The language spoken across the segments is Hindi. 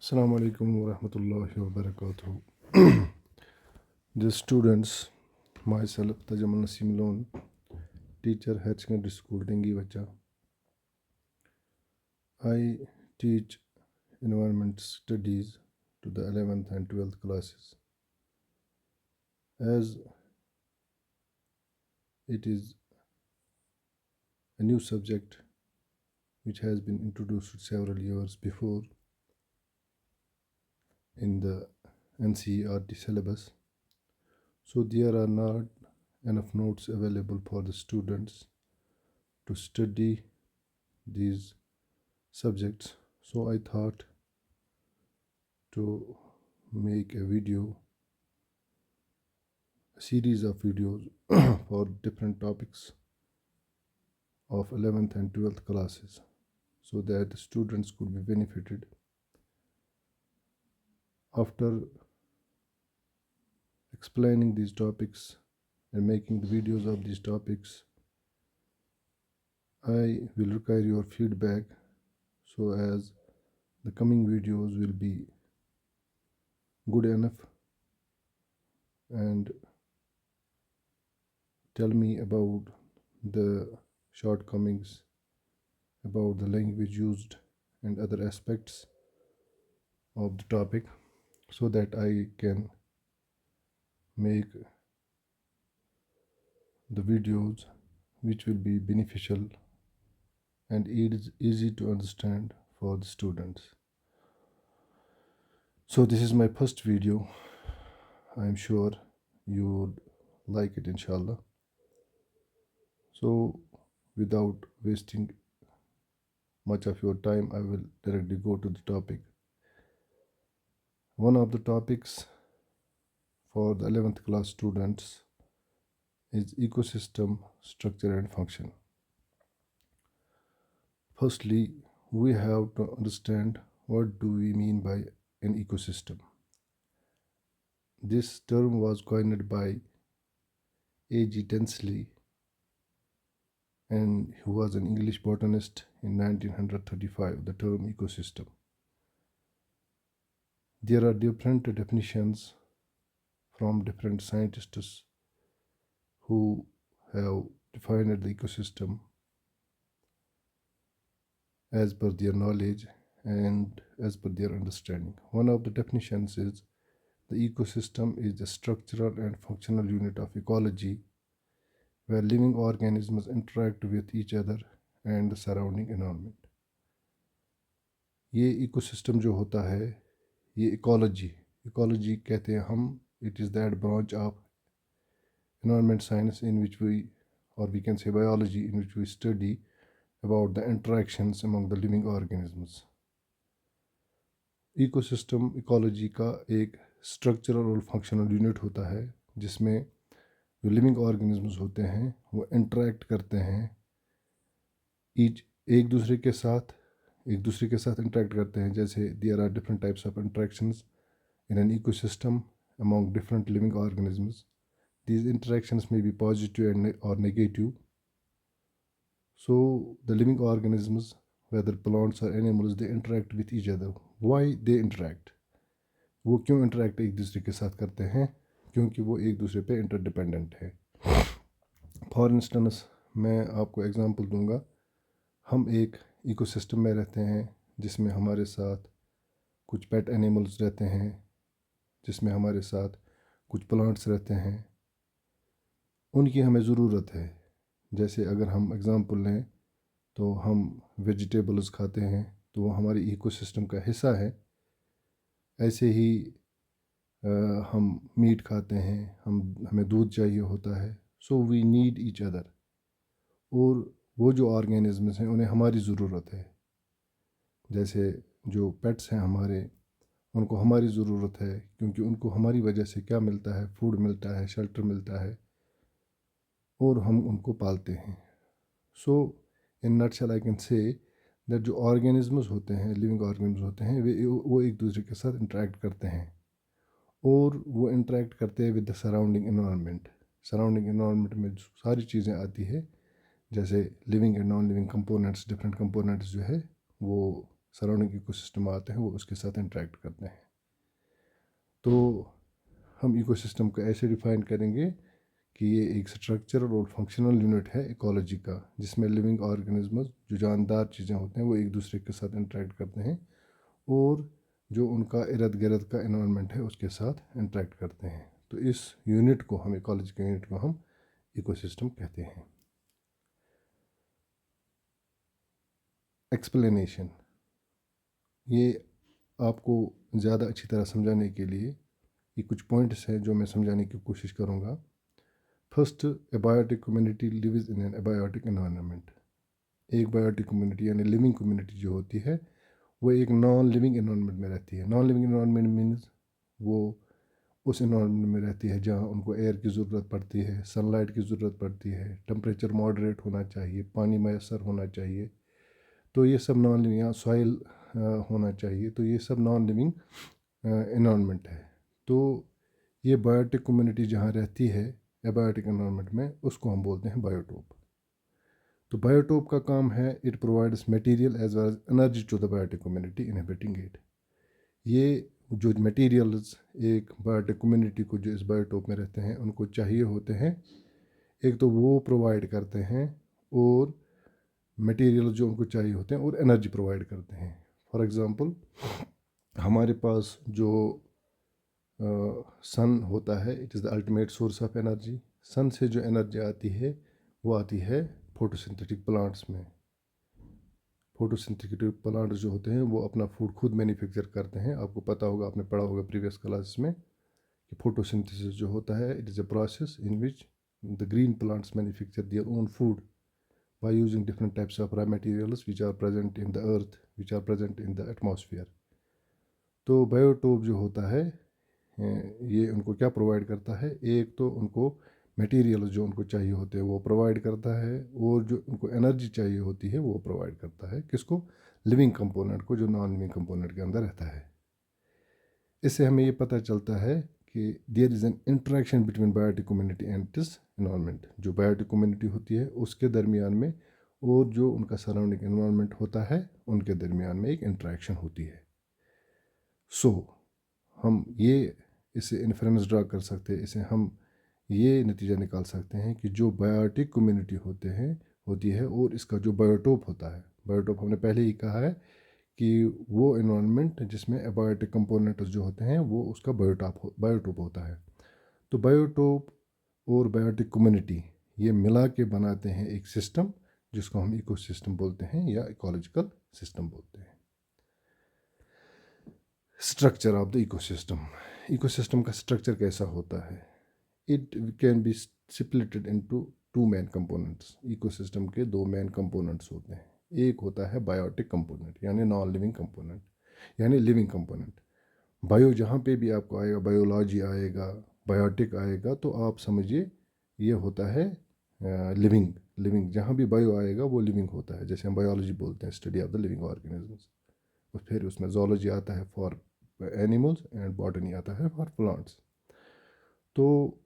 Assalamu alaikum wa rahmatullahi wa barakatuh. Dear students, myself Tajamal Nasim Lone, teacher Higher Secondary School Dengi Vacha. I teach environment studies to the 11th and 12th classes. As it is a new subject which has been introduced several years before in the NCERT syllabus, so there are not enough notes available for the students to study these subjects. So I thought to make a series of videos for different topics of 11th and 12th classes, so that the students could be benefited. After explaining these topics and making the videos of these topics, I will require your feedback so as the coming videos will be good enough, and tell me about the shortcomings, about the language used and other aspects of the topic, so that I can make the videos which will be beneficial and it is easy to understand for the students. So this is my first video. I am sure you would like it, inshallah. So without wasting much of your time, I will directly go to the topic. One of the topics for the 11th class students is ecosystem structure and function. Firstly, we have to understand what do we mean by an ecosystem. This term was coined by A.G. Tinsley, and he was an English botanist in 1935, the term ecosystem. There are different definitions from different scientists who have defined the ecosystem as per their knowledge and as per their understanding. One of the definitions is the ecosystem is the structural and functional unit of ecology where living organisms interact with each other and the surrounding environment. ये इकोसिस्टम जो होता है, ये इकोलॉजी कहते हैं हम. It is that branch of environment science in which we, or we can say biology, in which we study about the interactions among the living organisms. Ecosystem ecology का एक स्ट्रक्चरल और फंक्शनल यूनिट होता है जिसमें जो लिविंग ऑर्गेनिजम्स होते हैं वो इंटरेक्ट करते हैं एक दूसरे के साथ इंटरेक्ट करते हैं. जैसे there are different types of interactions in an ecosystem among different living organisms. These interactions may be positive or negative. So the living organisms, whether plants or animals, they interact with each other. Why they interact? वो क्यों इंटरेक्ट एक दूसरे के साथ करते हैं? क्योंकि वो एक दूसरे पे इंटरडिपेंडेंट है. फॉर इंस्टेंस मैं आपको एग्जांपल दूंगा. हम एक इकोसिस्टम में रहते हैं जिसमें हमारे साथ कुछ पेट एनिमल्स रहते हैं, जिसमें हमारे साथ कुछ प्लांट्स रहते हैं. उनकी हमें ज़रूरत है. जैसे अगर हम एग्ज़ाम्पल लें तो हम वेजिटेबल्स खाते हैं तो वो हमारे इकोसिस्टम का हिस्सा है. ऐसे ही हम मीट खाते हैं, हमें दूध चाहिए होता है. So we need each other. और वो जो ऑर्गेनिजम्स हैं उन्हें हमारी ज़रूरत है. जैसे जो पेट्स हैं हमारे, उनको हमारी ज़रूरत है क्योंकि उनको हमारी वजह से क्या मिलता है? फूड मिलता है, शेल्टर मिलता है और हम उनको पालते हैं. So in nutshell I can say that जो ऑर्गेनिजम्स होते हैं, लिविंग ऑर्गेनिजम्स होते हैं, वो एक दूसरे के साथ इंटरेक्ट करते हैं और वो इंटरेक्ट करते हैं with the surrounding environment. Surrounding environment में जो सारी चीज़ें आती है, जैसे living and non living components, different components जो है वो सराउंडिंग इकोसिस्टम आते हैं वो उसके साथ इंटरेक्ट करते हैं। तो हम इकोसिस्टम को ऐसे डिफाइन करेंगे कि ये एक स्ट्रक्चरल और फंक्शनल यूनिट है इकोलॉजी का, जिसमें लिविंग ऑर्गेनिजम्स जो जानदार चीज़ें होते हैं वो एक दूसरे के साथ इंटरेक्ट करते हैं और जो उनका इर्द गिर्द का एनवायरनमेंट है उसके साथ इंटरेक्ट करते हैं। तो इस यूनिट को हम इकोलॉजी के यूनिट को हम इकोसिस्टम कहते हैं। एक्सप्लेनेशन, ये आपको ज़्यादा अच्छी तरह समझाने के लिए ये कुछ पॉइंट्स हैं जो मैं समझाने की कोशिश करूँगा। First, a biotic community lives in an abiotic environment. एक बायोटिक कम्युनिटी यानी लिविंग कम्युनिटी जो होती है वो एक नॉन लिविंग एनवायरनमेंट में रहती है। नॉन लिविंग एनवायरनमेंट मीन्स वो उस एनवायरनमेंट में रहती है जहाँ उनको एयर की ज़रूरत पड़ती है, सनलाइट की ज़रूरत पड़ती है, टेम्परेचर मॉडरेट होना चाहिए, पानी मैसर होना चाहिए। तो ये सब नॉन लिविंग, या सॉइल होना चाहिए। तो ये सब नॉन लिविंग एनवायरनमेंट है। तो ये बायोटिक कम्युनिटी जहाँ रहती है एबायोटिक एनवायरनमेंट में, उसको हम बोलते हैं बायोटोप। तो बायोटोप का काम है it provides material as well as energy to the biotic community inhabiting it. ये जो मटेरियल्स एक बायोटिक कम्युनिटी को जो इस बायोटोप में रहते हैं उनको चाहिए होते हैं, एक तो वो प्रोवाइड करते हैं और मटेरियल जो उनको चाहिए होते हैं और एनर्जी प्रोवाइड करते हैं। फॉर एग्ज़ाम्पल, हमारे पास जो सन होता है, it is the ultimate source of energy. Sun से जो एनर्जी आती है वो आती है फोटोसिंथेटिक प्लांट्स में। फोटोसिंथेटिक प्लांट्स जो होते हैं वो अपना फूड खुद मैन्युफैक्चर करते हैं। आपको पता होगा, आपने पढ़ा होगा प्रीवियस क्लासेस में कि फोटोसिंथेसिस जो होता है it is a process in which the green plants manufacture their own food by using different types of raw materials which are present in the earth, which are present in the atmosphere. तो बायोटोप जो होता है ये उनको क्या प्रोवाइड करता है, एक तो उनको मटेरियल जो उनको चाहिए होते हैं वो प्रोवाइड करता है और जो उनको एनर्जी चाहिए होती है वो प्रोवाइड करता है। किसको? लिविंग कंपोनेंट को, जो नॉन लिविंग कंपोनेंट के अंदर रहता है। इससे हमें ये पता चलता है कि there is an interaction between biotic community and this environment. जो बायोटिक कम्युनिटी होती है उसके दरमियान में और जो उनका सराउंडिंग एनवायरनमेंट होता है उनके दरमियान में एक इंटरेक्शन होती है। सो हम ये इसे इन्फ्रेंस ड्रा कर सकते हैं, इसे हम ये नतीजा निकाल सकते हैं कि जो बायोटिक कम्युनिटी होती है और इसका जो बायोटोप होता है, बायोटोप हमने पहले ही कहा है कि वो एनवायरनमेंट जिसमें एबायोटिक कंपोनेंट्स जो होते हैं वो उसका बायोटोप होता है। तो बायोटोप और बायोटिक कम्युनिटी ये मिला के बनाते हैं एक सिस्टम जिसको हम इकोसिस्टम बोलते हैं या इकोलॉजिकल सिस्टम बोलते हैं। Structure of the ecosystem. Ecosystem का स्ट्रक्चर कैसा होता है? It can be splitted into two main components. Ecosystem के दो मेन कंपोनेंट्स होते हैं। एक होता है बायोटिक कंपोनेंट यानी नॉन लिविंग कंपोनेंट, यानी लिविंग कंपोनेंट। बायो जहाँ पे भी आपको आएगा, बायोलॉजी आएगा, बायोटिक आएगा, तो आप समझिए ये होता है लिविंग। लिविंग जहाँ भी बायो आएगा वो लिविंग होता है। जैसे हम बायोलॉजी बोलते हैं, study of the living organisms, और फिर उसमें जोलॉजी आता है फॉर एनिमल्स एंड बॉटनी आता है फॉर प्लांट्स। तो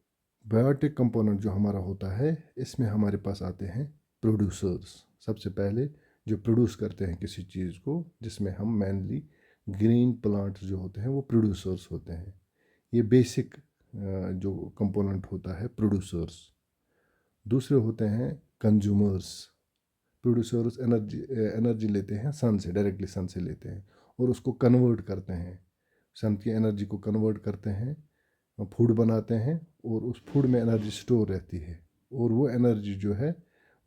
बायोटिक कंपोनेंट जो हमारा होता है इसमें हमारे पास आते हैं प्रोड्यूसर्स। सबसे पहले जो प्रोड्यूस करते हैं किसी चीज़ को, जिसमें हम मेनली ग्रीन प्लांट्स जो होते हैं वो प्रोड्यूसर्स होते हैं। ये बेसिक जो कंपोनेंट होता है प्रोड्यूसर्स। दूसरे होते हैं कंज्यूमर्स। प्रोड्यूसर्स एनर्जी लेते हैं सन से, डायरेक्टली सन से लेते हैं और उसको कन्वर्ट करते हैं, सन की एनर्जी को कन्वर्ट करते हैं, फूड बनाते हैं और उस फूड में एनर्जी स्टोर रहती है। और वो एनर्जी जो है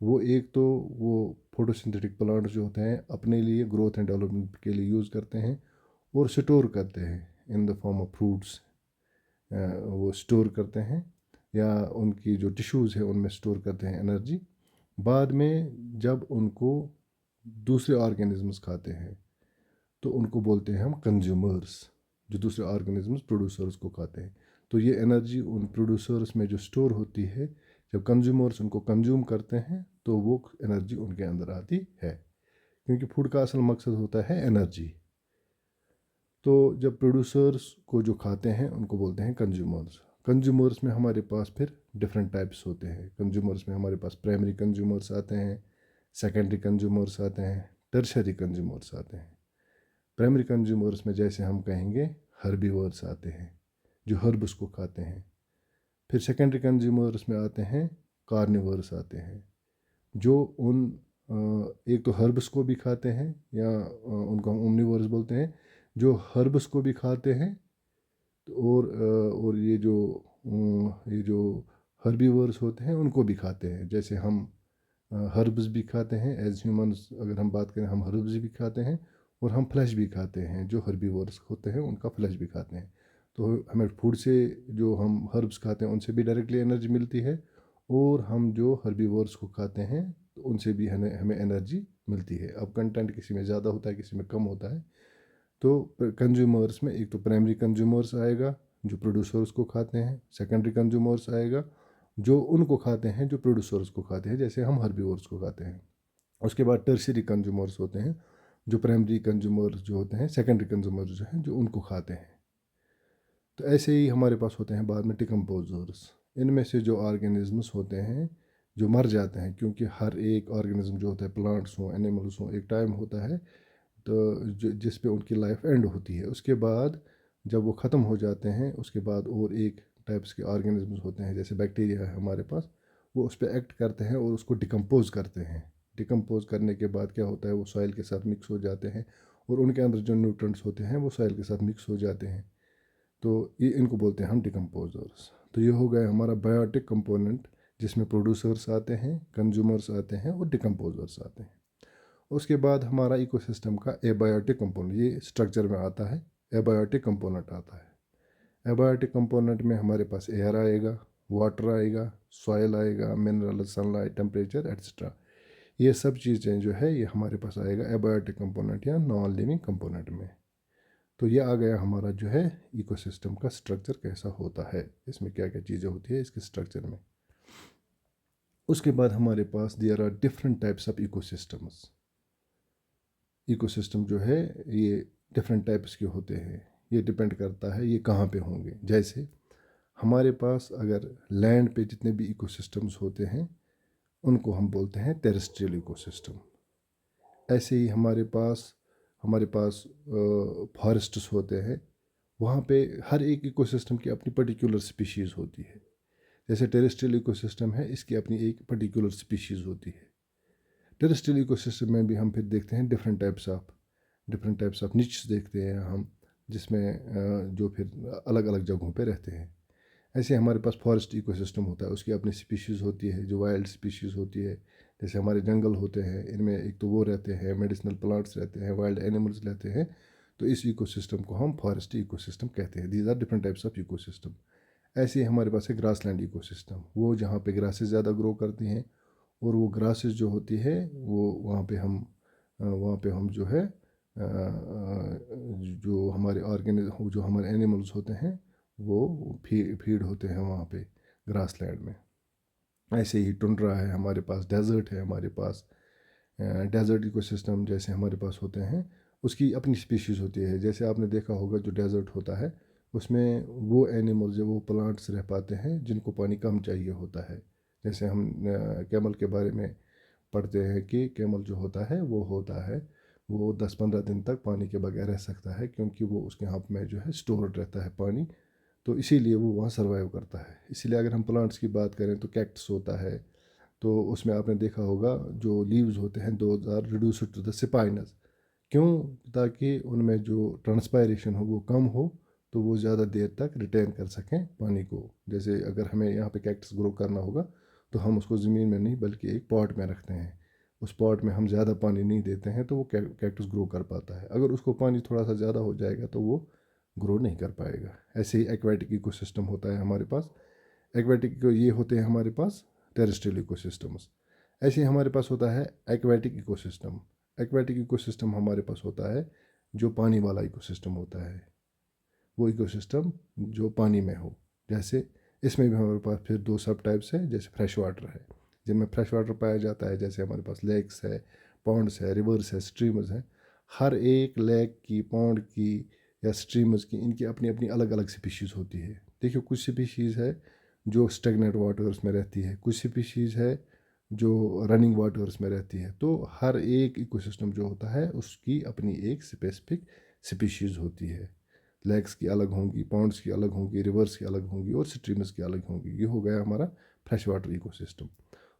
वो एक तो वो फोटोसिंथेटिक प्लांट जो होते हैं अपने लिए ग्रोथ एंड डेवलपमेंट के लिए यूज़ करते हैं और स्टोर करते हैं in the form of fruits. वो स्टोर करते हैं या उनकी जो टिश्यूज़ है उनमें स्टोर करते हैं एनर्जी। बाद में जब उनको दूसरे ऑर्गेनिजम्स खाते हैं तो उनको बोलते हैं हम कंज्यूमर्स, जो दूसरे ऑर्गेनिजम्स प्रोड्यूसर्स को खाते हैं। तो ये एनर्जी उन प्रोड्यूसर्स में जो स्टोर होती है, जब कंज्यूमर्स उनको कंज्यूम करते हैं तो वो एनर्जी उनके अंदर आती है, क्योंकि फूड का असल मकसद होता है एनर्जी। तो जब प्रोड्यूसर्स को जो खाते हैं उनको बोलते हैं कंज्यूमर्स। कंज्यूमर्स में हमारे पास फिर डिफरेंट टाइप्स होते हैं। कंज्यूमर्स में हमारे पास प्राइमरी कंज्यूमर्स आते हैं, सेकेंडरी कंज्यूमर्स आते हैं, टर्शरी कंज्यूमर्स आते हैं। प्राइमरी कंज्यूमर्स में जैसे हम कहेंगे हर्बीवर्स आते हैं जो हर्ब्स को खाते हैं। फिर सेकेंडरी कंज्यूमर्स में आते हैं कार्निवर्स आते हैं जो उन एक तो हर्ब्स को भी खाते हैं या उनको हम ओमनिवर्स बोलते हैं जो हर्ब्स को भी खाते हैं। और ये जो हर्बीवर्स होते हैं उनको भी खाते हैं। जैसे हम हर्ब्स भी खाते हैं एज ह्यूमंस, अगर हम बात करें हम हर्ब्स भी खाते हैं और हम फ्लैश भी खाते हैं। जो हर्बीवर्स होते हैं उनका फ्लैश भी खाते हैं। तो हमें फूड से जो हम हर्ब्स खाते हैं उनसे भी डायरेक्टली एनर्जी मिलती है और हम जो हर्बीवर्स को खाते हैं तो उनसे भी हमें हमें एनर्जी मिलती है। अब कंटेंट किसी में ज़्यादा होता है किसी में कम होता है। तो कंज्यूमर्स में एक तो प्राइमरी कंज्यूमर्स आएगा जो प्रोड्यूसर्स को खाते हैं, सेकेंडरी कंज्यूमर्स आएगा जो उनको खाते हैं जो प्रोड्यूसर्स को खाते हैं जैसे हम हर्बीवर्स को खाते हैं। उसके बाद टर्शियरी कंज्यूमर्स होते हैं जो प्राइमरी कंज्यूमर्स जो होते हैं सेकेंडरी कंज्यूमर्स जो हैं जो उनको खाते हैं। तो ऐसे ही हमारे पास होते हैं बाद में डिकम्पोजर्स। इनमें से जो ऑर्गेनिजम्स होते हैं जो मर जाते हैं, क्योंकि हर एक ऑर्गेनिज्म जो होता है प्लांट्स हों एनिमल्स हों एक टाइम होता है तो जिस पे उनकी लाइफ एंड होती है। उसके बाद जब वो ख़त्म हो जाते हैं उसके बाद और एक टाइप्स के ऑर्गेनिजम्स होते हैं जैसे बैक्टीरिया है हमारे पास, वो उस पर एक्ट करते हैं और उसको डिकम्पोज करते हैं। डिकम्पोज करने के बाद क्या होता है वो सॉइल के साथ मिक्स हो जाते हैं और उनके अंदर जो न्यूट्रेंट्स होते हैं वो सॉइल के साथ मिक्स हो जाते हैं। तो ये इनको बोलते हैं हम डिकम्पोजर्स। तो ये हो गया हमारा बायोटिक कंपोनेंट जिसमें प्रोड्यूसर्स आते हैं, कंज्यूमर्स आते हैं और डिकम्पोजर्स आते हैं। उसके बाद हमारा इकोसिस्टम का एबायोटिक कंपोनेंट ये स्ट्रक्चर में आता है। एबायोटिक कंपोनेंट आता है। एबायोटिक कंपोनेंट में हमारे पास एयर आएगा, वाटर आएगा, सॉइल आएगा, मिनरल, सनलाइट, टेम्परेचर एट्सट्रा। ये सब चीज़ें जो है ये हमारे पास आएगा एबायोटिक कंपोनेंट या नॉन लिविंग कंपोनेंट में। तो ये आ गया हमारा जो है इकोसिस्टम का स्ट्रक्चर कैसा होता है, इसमें क्या क्या चीज़ें होती है इसके स्ट्रक्चर में। उसके बाद हमारे पास there are different types of ecosystems. Ecosystem जो है ये डिफरेंट टाइप्स के होते हैं, ये डिपेंड करता है ये कहाँ पे होंगे। जैसे हमारे पास अगर लैंड पे जितने भी इकोसिस्टम्स होते हैं उनको हम बोलते हैं टेरेस्ट्रियल इकोसिस्टम। ऐसे ही हमारे पास फॉरेस्ट्स होते हैं, वहाँ पे हर एक इकोसिस्टम की अपनी पर्टिकुलर स्पीशीज़ होती है। जैसे टेरेस्ट्रियल इकोसिस्टम है इसकी अपनी एक पर्टिकुलर स्पीशीज़ होती है। टेरेस्ट्रियल इकोसिस्टम में भी हम फिर देखते हैं डिफरेंट टाइप्स ऑफ निच देखते हैं हम, जिसमें जो फिर अलग अलग जगहों पे रहते हैं। ऐसे हमारे पास फॉरेस्ट इकोसिस्टम होता है, उसकी अपनी स्पीशीज़ होती है जो वाइल्ड स्पीशीज़ होती है। जैसे हमारे जंगल होते हैं इनमें एक तो वो रहते हैं मेडिसिनल प्लांट्स रहते हैं, वाइल्ड एनिमल्स रहते हैं। तो इस इकोसिस्टम को हम फॉरेस्ट इकोसिस्टम कहते हैं। These are different types of ecosystem. ऐसे ही हमारे पास है ग्रासलैंड इकोसिस्टम, वो जहाँ पे ग्रासेस ज़्यादा ग्रो करती हैं और वो ग्रासेस जो होती है वो वहाँ पे हम जो है जो हमारे एनिमल्स होते हैं वो फीड होते हैं वहाँ पे ग्रासलैंड में। ऐसे ही टुंड्रा है हमारे पास, डेजर्ट है हमारे पास। डेजर्ट इकोसिस्टम जैसे हमारे पास होते हैं उसकी अपनी स्पीशीज़ होती है। जैसे आपने देखा होगा जो डेजर्ट होता है उसमें वो एनिमल्स वो प्लांट्स रह पाते हैं जिनको पानी कम चाहिए होता है। जैसे हम कैमल के बारे में पढ़ते हैं कि कैमल जो होता है वो 10-15 दिन तक पानी के बगैर रह सकता है, क्योंकि वो उसके हाथ में जो है स्टोर्ड रहता है पानी। तो इसीलिए वो वहाँ सर्वाइव करता है। इसीलिए अगर हम प्लांट्स की बात करें तो कैक्टस होता है, तो उसमें आपने देखा होगा जो लीव्स होते हैं those are reduced to the spines. क्यों? ताकि उनमें जो ट्रांसपायरेशन हो वो कम हो, तो वो ज़्यादा देर तक रिटेन कर सकें पानी को। जैसे अगर हमें यहाँ पे कैक्टस ग्रो करना होगा तो हम उसको ज़मीन में नहीं बल्कि एक पॉट में रखते हैं। उस पॉट में हम ज़्यादा पानी नहीं देते हैं तो वो कैक्टस ग्रो कर पाता है। अगर उसको पानी थोड़ा सा ज़्यादा हो जाएगा तो वो ग्रो नहीं कर पाएगा। ऐसे ही एक्वेटिक इकोसिस्टम होता है हमारे पास। एक्वेटिक ये होते हैं हमारे पास टेरेस्ट्रियल इकोसिस्टम्स। ऐसे ही हमारे पास होता है एक्वेटिक इकोसिस्टम। एक्वेटिक इकोसिस्टम हमारे पास होता है जो पानी वाला इकोसिस्टम होता है, वो इकोसिस्टम जो पानी में हो। जैसे इसमें भी हमारे पास फिर दो सब टाइप्स है। जैसे फ्रेश वाटर है जिनमें फ्रेश वाटर पाया जाता है, जैसे हमारे पास लेक्स है, पॉन्ड्स है, रिवर्स है, स्ट्रीम्स हैं। हर एक लेक की, पॉन्ड की या स्ट्रीम्स की इनकी अपनी अपनी अलग अलग स्पीशीज़ होती है। देखिए कुछ स्पीशीज़ है जो स्टेगनेंट वाटर्स में रहती है, कुछ स्पीशीज़ है जो रनिंग वाटर्स में रहती है। तो हर एक इकोसिस्टम जो होता है उसकी अपनी एक स्पेसिफिक स्पीशीज़ होती है। लेक्स की अलग होंगी, पॉन्ड्स की अलग होंगी, रिवर्स की अलग होंगी और स्ट्रीम्स की अलग होंगी। ये हो गया हमारा फ्रेश वाटर इकोसिस्टम।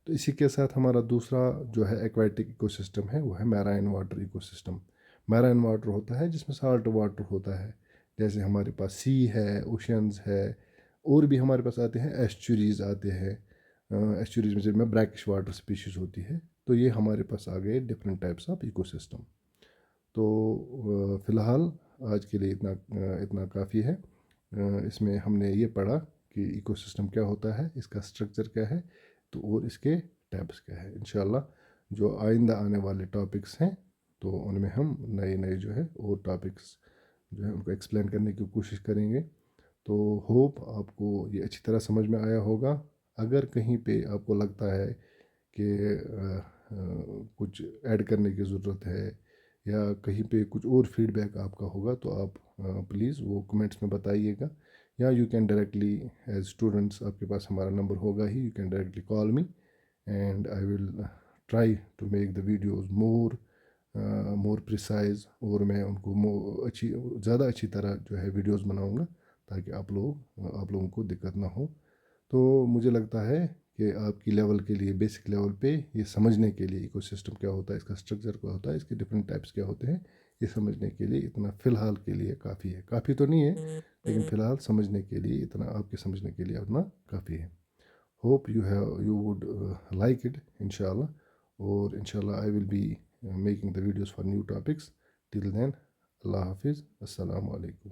तो इसी के साथ हमारा दूसरा जो है एक्वाटिक इकोसिस्टम है, वो है marine water ecosystem. Marine water होता है जिसमें साल्ट वाटर होता है, जैसे हमारे पास सी है, ओशंस है, और भी हमारे पास आते हैं एस्चुरीज आते हैं। एस्चुरीज में जिनमें ब्रैकिश वाटर स्पीशीज़ होती है। तो ये हमारे पास आ गए डिफरेंट टाइप्स ऑफ इकोसिस्टम। तो फ़िलहाल आज के लिए इतना काफ़ी है। इसमें हमने ये पढ़ा कि इकोसिस्टम क्या होता है, इसका स्ट्रक्चर क्या है, तो और इसके टैब्स क्या है। इंशाल्लाह जो आइंदा आने वाले टॉपिक्स हैं तो उनमें हम नए नए जो है और टॉपिक्स जो है उनको एक्सप्लेन करने की कोशिश करेंगे। तो होप आपको ये अच्छी तरह समझ में आया होगा। अगर कहीं पे आपको लगता है कि कुछ ऐड करने की ज़रूरत है या कहीं पे कुछ और फीडबैक आपका होगा तो आप प्लीज़ वो कमेंट्स में बताइएगा, या you can directly as students आपके पास हमारा नंबर होगा ही, you can directly call me and I will try to make the videos more precise, और मैं उनको ज़्यादा अच्छी तरह जो है वीडियोज़ बनाऊँगा ताकि आप लोगों को दिक्कत ना हो। तो मुझे लगता है कि आपकी लेवल के लिए, बेसिक लेवल पे ये समझने के लिए इकोसिस्टम क्या होता है, इसका स्ट्रक्चर क्या होता है, इसके डिफरेंट टाइप्स क्या होते हैं, ये समझने के लिए इतना फ़िलहाल के लिए काफ़ी है। काफ़ी तो नहीं है, लेकिन फ़िलहाल समझने के लिए इतना, आपके समझने के लिए इतना काफ़ी है। Hope you would like it इंशाल्लाह, और इंशाल्लाह I will be making the videos for new topics. Till then, अल्लाह हाफिज़, अस्सलाम वालेकुम।